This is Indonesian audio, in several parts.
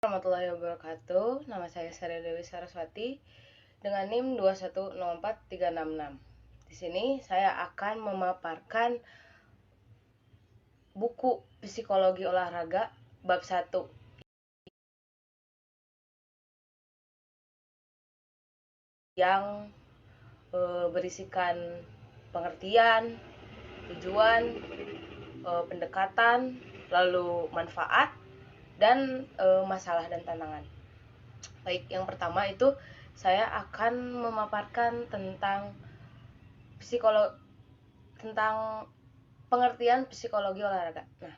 Warahmatullahi wabarakatuh. Nama saya Sari Dewi Saraswati dengan NIM 2104366. Di sini saya akan memaparkan buku Psikologi Olahraga bab 1 yang berisikan pengertian, tujuan, pendekatan, lalu manfaat, dan masalah dan tantangan. Baik, yang pertama itu saya akan memaparkan tentang pengertian psikologi olahraga. Nah,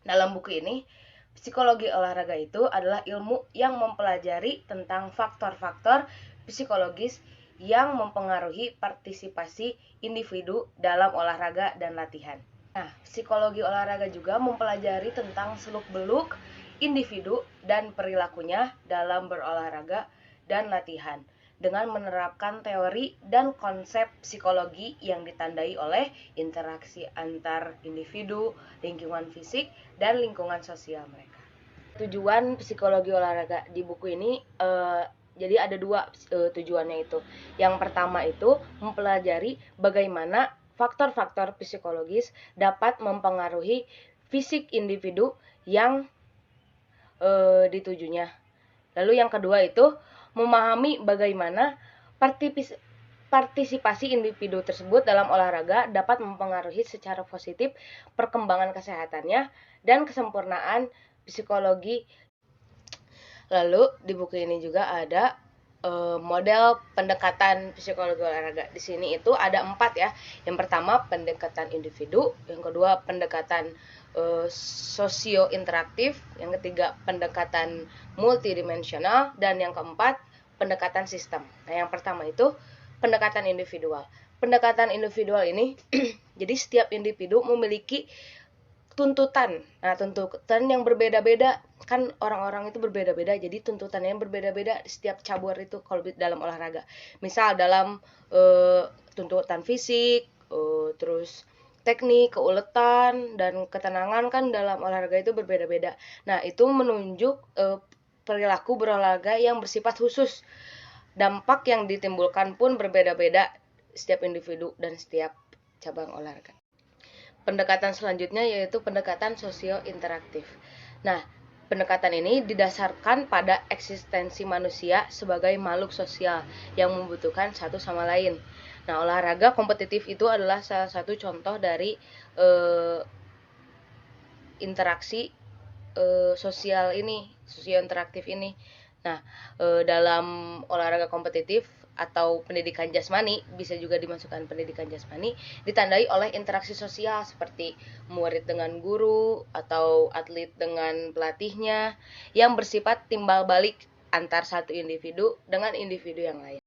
dalam buku ini, psikologi olahraga itu adalah ilmu yang mempelajari tentang faktor-faktor psikologis yang mempengaruhi partisipasi individu dalam olahraga dan latihan. Nah, psikologi olahraga juga mempelajari tentang seluk-beluk individu dan perilakunya dalam berolahraga dan latihan dengan menerapkan teori dan konsep psikologi yang ditandai oleh interaksi antar individu, lingkungan fisik, dan lingkungan sosial mereka. Tujuan psikologi olahraga di buku ini jadi ada dua tujuannya itu. Yang pertama itu mempelajari bagaimana faktor-faktor psikologis dapat mempengaruhi fisik individu yang ditujunya. Lalu yang kedua itu memahami bagaimana partisipasi individu tersebut dalam olahraga dapat mempengaruhi secara positif perkembangan kesehatannya dan kesempurnaan psikologi. Lalu di buku ini juga ada model pendekatan psikologi olahraga. Di sini itu ada 4 ya. Yang pertama pendekatan individu, yang kedua pendekatan sosio interaktif, yang ketiga pendekatan multidimensional, dan yang keempat pendekatan sistem. Nah, yang pertama itu pendekatan individual. Pendekatan individual ini jadi setiap individu memiliki tuntutan. Nah, tuntutan yang berbeda-beda, kan orang-orang itu berbeda-beda, jadi tuntutannya yang berbeda-beda di setiap cabur itu kalau dalam olahraga. Misal dalam tuntutan fisik, terus teknik, keuletan, dan ketenangan kan dalam olahraga itu berbeda-beda. Nah, itu menunjuk perilaku berolahraga yang bersifat khusus. Dampak yang ditimbulkan pun berbeda-beda setiap individu dan setiap cabang olahraga. Pendekatan selanjutnya yaitu pendekatan sosio-interaktif. Nah, pendekatan ini didasarkan pada eksistensi manusia sebagai makhluk sosial yang membutuhkan satu sama lain. Nah, olahraga kompetitif itu adalah salah satu contoh dari interaksi sosial ini, sosio-interaktif ini. Nah, dalam olahraga kompetitif atau pendidikan jasmani, bisa juga dimasukkan pendidikan jasmani, ditandai oleh interaksi sosial seperti murid dengan guru atau atlet dengan pelatihnya yang bersifat timbal balik antar satu individu dengan individu yang lain.